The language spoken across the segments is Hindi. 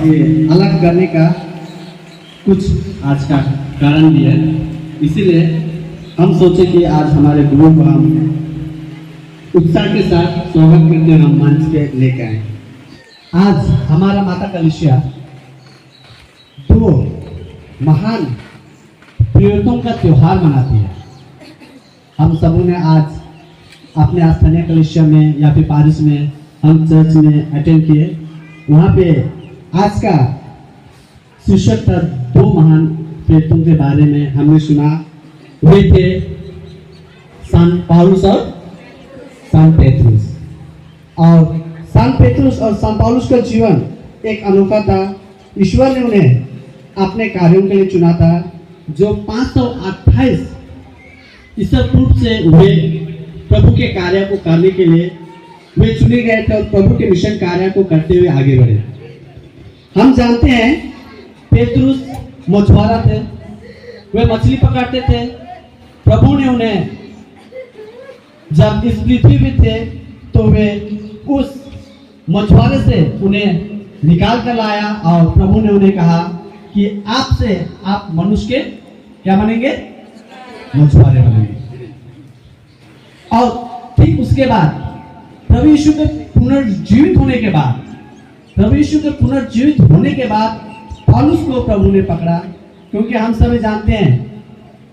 ये अलग करने का कुछ आज का कारण भी है, इसीलिए हम सोचे कि आज हमारे गुरु को हम उत्साह के साथ स्वागत करते हुए हम मंच पे लेकर आए। आज हमारा माता कलिसिया दो महान प्रियतों का त्योहार मनाती है। हम सबों ने आज अपने स्थानीय कलिसिया में या फिर पारिस में हम चर्च में अटेंड किए। वहाँ पे आज का शीर्षक था दो महान प्रेरितों के बारे में हमने सुना। वे थे सान पौलुस और सान पेट्रुस। और सान पेट्रुस और सान पौलुस का जीवन एक अनोखा था। ईश्वर ने उन्हें अपने कार्यों के लिए चुना था। जो 528 ईसा पूर्व से वे प्रभु के कार्य को करने के लिए वे चुने गए थे और प्रभु के मिशन कार्य को करते हुए आगे बढ़े। हम जानते हैं पेट्रुस मछुआरा थे, वे मछली पकड़ते थे। प्रभु ने उन्हें जब इस पृथ्वी पे थे तो वे उस मछुआरे से उन्हें निकाल कर लाया और प्रभु ने उन्हें कहा कि आपसे आप मनुष्य के क्या बनेंगे, मछुआरे बनेंगे। और ठीक उसके बाद प्रभु यीशु के पुनर्जीवित होने के बाद पौलुस को प्रभु ने पकड़ा, क्योंकि हम सभी जानते हैं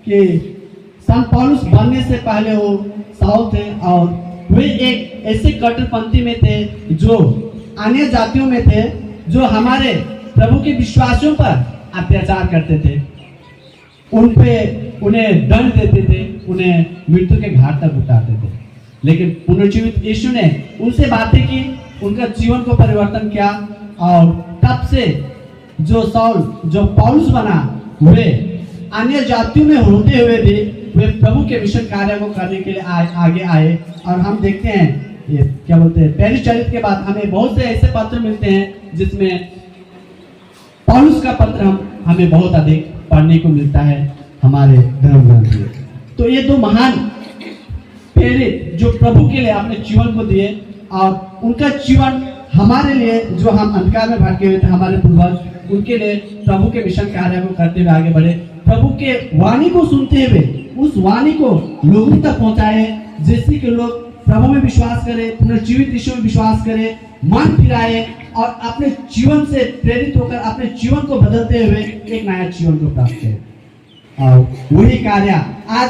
कि सान पौलुस बनने से पहले वो साउल थे और वे एक ऐसे कट्टरपंथी में थे जो अन्य जातियों में थे, जो हमारे प्रभु के विश्वासियों पर अत्याचार करते थे, उन्हें दंड देते थे, उन्हें मृत्यु के घाट तक उतारते थे। लेकिन पुनर्जीवित यीशु ने उनसे बातें की, उनका जीवन को परिवर्तन किया और तब से जो पौलुस बना, वे अन्य जातियों में होते हुए भी वे प्रभु के मिशन कार्य को करने के लिए आगे आए। और हम देखते हैं ये क्या बोलते हैं, पहले चरित्र के बाद हमें बहुत से ऐसे पत्र मिलते हैं जिसमें पौलुस का पत्र हमें बहुत अधिक पढ़ने को मिलता है हमारे धर्म ग्रंथ में। तो ये दो महान प्रेरित जो प्रभु के लिए अपने जीवन को दिए और उनका जीवन हमारे लिए, जो हम अंधकार में भटके हुए थे, हमारे पूर्वज, उनके लिए प्रभु के मिशन कार्य को करते हुए आगे बढ़े। प्रभु के वाणी को सुनते हुए उस वाणी को लोगों तक पहुंचाए, जिससे कि लोग प्रभु में विश्वास करें, पुनर्जीवित यीशु में विश्वास करें, मन फिराए और अपने जीवन से प्रेरित होकर अपने जीवन को बदलते हुए एक नया जीवन को प्राप्त करें। और वही कार्य आज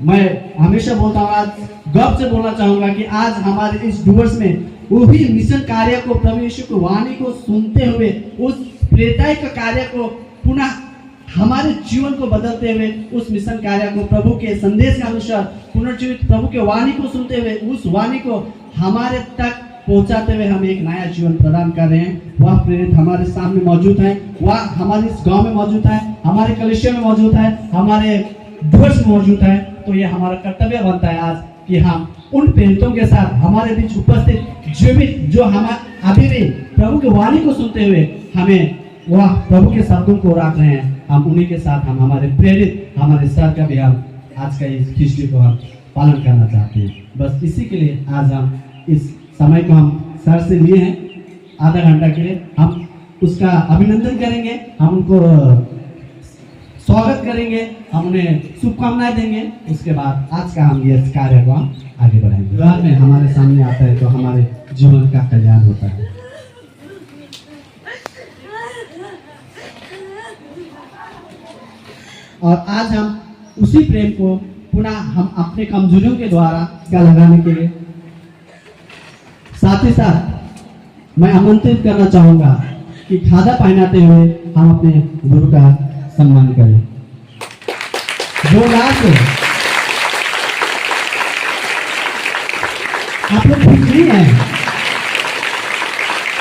मैं हमेशा बोलता हूँ, आज गर्व से बोलना चाहूंगा कि आज हमारे इस डूवर्स में वही मिशन कार्य को, प्रभु यीशु की वाणी को सुनते हुए उस प्रेरिताई का कार्य को पुनः हमारे जीवन को बदलते हुए उस मिशन कार्य को प्रभु के संदेश के अनुसार पुनर्जीवित प्रभु के वाणी को सुनते हुए उस वाणी को हमारे तक पहुंचाते हुए हमें एक नया जीवन प्रदान कर रहे हैं। वह प्रेरित हमारे सामने मौजूद है, वह हमारे इस गांव में मौजूद है, हमारे कलिसिया में मौजूद है, हमारे ध्वज में मौजूद है। तो ये हमारा कर्तव्य बनता है आज कि हम उन प्रेरितों के साथ हमारे बीच उपस्थित जीवित जो हम अभी भी प्रभु की वाणी को सुनते हुए हमें वह प्रभु के शब्दों को रख रहे हैं, हम उन्हीं के साथ हम हमारे प्रेरित हमारे सर का भी हम आज का इस हिस्ट्री को हम पालन करना चाहते हैं। बस इसी के लिए आज हम इस समय को हम सर से लिए हैं आधा घंटा के लिए। हम उसका अभिनंदन करेंगे, हम उनको स्वागत करेंगे, हम उन्हें शुभकामनाएं देंगे। उसके बाद आज का हम ये कार्य को हम आगे बढ़ाएंगे। विवाह में हमारे सामने आता है तो हमारे जीवन का कल्याण होता है। और आज हम उसी प्रेम को पुनः हम अपने कमजोरियों के द्वारा क्या लगाने के लिए साथ ही साथ मैं आमंत्रित करना चाहूंगा कि खादा पहनाते हुए हम अपने गुरु का सम्मान करें। जोरदार से आप लोग खुश नहीं है,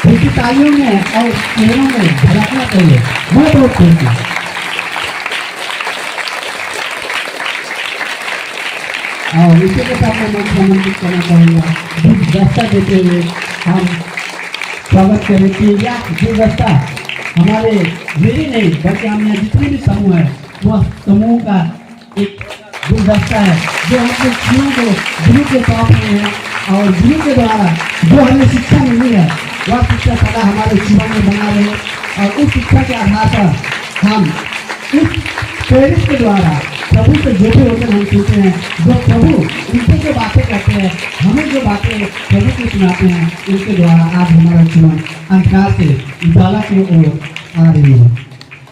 उनकी तालियों में और चेहरों में झलकना चाहिए। मैं बहुत खुश हूँ। और इसी के साथ मैं आमंत्रित करना चाहूँगा रास्ता देते हुए हम स्वागत करें कि यह गुलदस्ता हमारे मेरी नहीं बल्कि हम यहाँ जितने भी समूह है वह समूह का एक गुलदस्ता है जो हमको जीवन को गुरु के सौंप रहे हैं। और गुरु के द्वारा जो हमें शिक्षा मिली है वह शिक्षा सदा हमारे जीवन में बना रहे और उस शिक्षा के आधार पर हम उस प्रेरित के द्वारा प्रभु से जो भी होकर हम सुनते हैं, जो प्रभु उनसे जो बातें करते हैं, हमें जो बातें प्रभु को सुनाते हैं, उनके द्वारा आज हमारा जीवन अंधकार से उजाला की ओर आ रही है।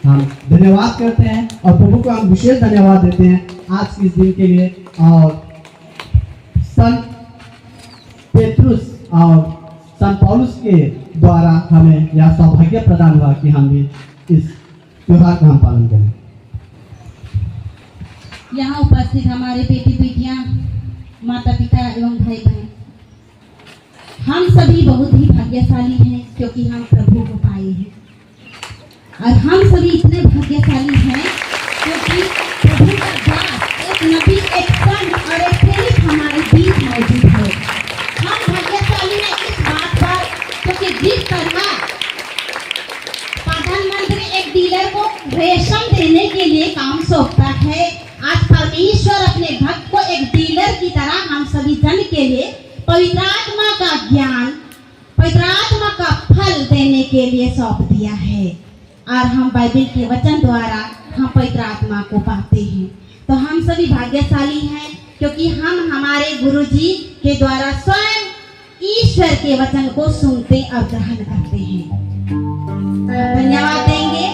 हम धन्यवाद करते हैं और प्रभु को हम विशेष धन्यवाद देते हैं आज के इस दिन के लिए। और संत पेट्रुस और संत पौलुस के द्वारा हमें यह सौभाग्य प्रदान हुआ कि हम भी इस त्योहार का हम पालन करें। यहाँ उपस्थित हमारे बेटी बेटियां, माता पिता एवं भाई बहन, हम सभी बहुत ही भाग्यशाली हैं क्योंकि हम प्रभु को पाए हैं। और हम सभी इतने भाग्यशाली हैं क्योंकि प्रभु का दास, एक नबी, एक संत और एक प्रेरित हमारे बीच मौजूद है। हम भाग्यशाली हैं इस बात पर क्योंकि जिस तरह प्रधानमंत्री एक डीलर को रेशम देने के लिए काम सौंपता है, आज परमेश्वर अपने भक्त को एक डीलर की तरह हम सभी जन के लिए पवित्र आत्मा का ज्ञान, पवित्र आत्मा का फल देने के लिए सौंप दिया है। और हम बाइबल के वचन द्वारा हम पवित्र आत्मा को पाते हैं। तो हम सभी भाग्यशाली हैं क्योंकि हम हमारे गुरुजी के द्वारा स्वयं ईश्वर के वचन को सुनते और ग्रहण करते हैं। धन्यवाद देंगे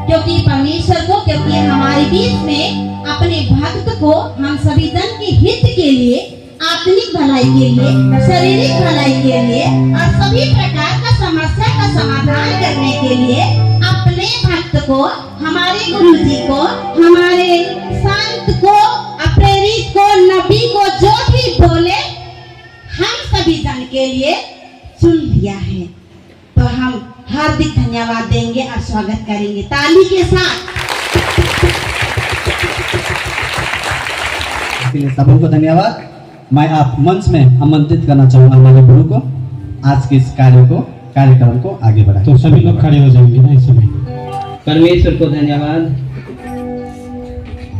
क्योंकि परमेश्वर को, क्योंकि हमारे बीच में अपने भक्त को हम सभी जन के हित के लिए, आत्मिक भलाई के लिए, शारीरिक भलाई के लिए और सभी प्रकार का समस्या का समाधान करने के लिए अपने भक्त को, हमारे गुरुजी को, हमारे संत को, प्रेरित को, नबी को जो भी बोले हम सभी जन के लिए चुन लिया है। तो हम हार्दिक धन्यवाद देंगे और स्वागत करेंगे ताली के साथ। इसके लिए सबों को धन्यवाद। मैं आप मंच में आमंत्रित करना चाहूंगा हमारे गुरु को आज के इस कार्यक्रम को आगे बढ़ाएं। तो सभी लोग खड़े हो जाएंगे ना इस समय। परमेश्वर को धन्यवाद।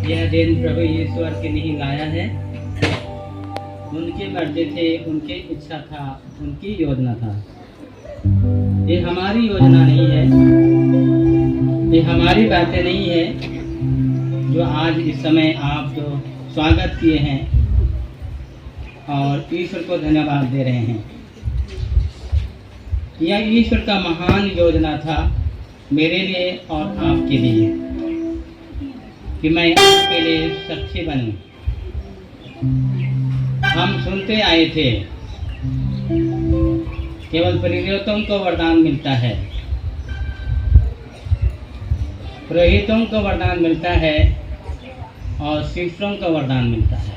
यह दिन प्रभु ईश्वर के नहीं लाया है, उनके मर्जी थे, उनकी इच्छा था, उनकी योजना था। ये हमारी योजना नहीं है, ये हमारी बातें नहीं है जो आज इस समय आप जो स्वागत किए हैं और ईश्वर को धन्यवाद दे रहे हैं। यह ईश्वर का महान योजना था मेरे लिए और आपके लिए कि मैं आपके लिए साक्षी बनूं। हम सुनते आए थे केवल पुरोहितों को वरदान मिलता है, पुरोहितों को वरदान मिलता है और शिष्यों को वरदान मिलता है।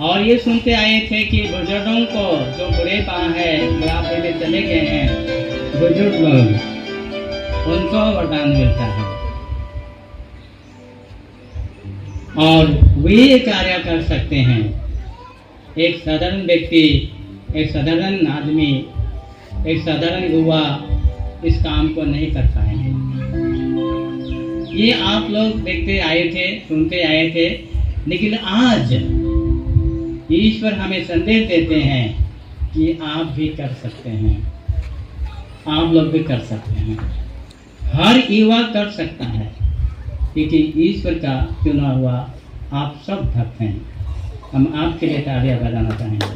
और ये सुनते आए थे कि बुजुर्गों को जो बुढ़ेपा है बुढ़ापे में चले गए हैं बुजुर्ग लोग उनको वरदान मिलता है और वे ये कार्य कर सकते हैं। एक साधारण व्यक्ति, एक साधारण आदमी, एक साधारण युवा इस काम को नहीं कर पाएंगे। ये आप लोग देखते आए थे, सुनते आए थे, लेकिन आज ईश्वर हमें संदेश देते हैं कि आप भी कर सकते हैं, आप लोग भी कर सकते हैं, हर युवा कर सकता है, क्योंकि ईश्वर का चुना हुआ आप सब भक्त हैं। हम आपके लिए तालियां बजाना चाहेंगे।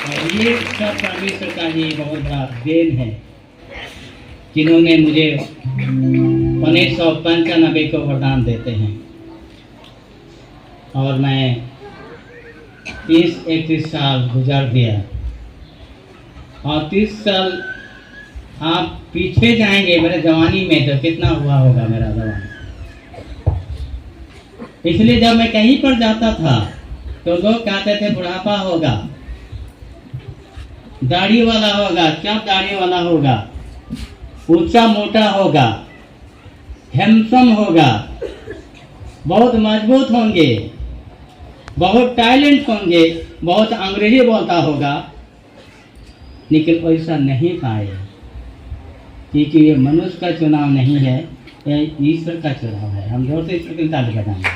और ये सब परमेश्वर का ही बहुत बड़ा देन है, जिन्होंने मुझे 1995 को वरदान देते हैं और मैं 30-31 साल गुजार दिया और 30 साल आप पीछे जाएंगे मेरे जवानी में तो कितना हुआ होगा मेरा जवानी। इसलिए जब मैं कहीं पर जाता था तो लोग कहते थे बुढ़ापा होगा, दाढ़ी वाला होगा, चप दाढ़ी वाला होगा, ऊंचा मोटा होगा, हैंडसम होगा, बहुत मजबूत होंगे, बहुत टैलेंट होंगे, बहुत अंग्रेजी बोलता होगा, लेकिन वैसा नहीं पाए, क्योंकि ये मनुष्य का चुनाव नहीं है, यह ईश्वर का चुनाव है। हम जोर से ईश्वर की ताली बजाएंगे।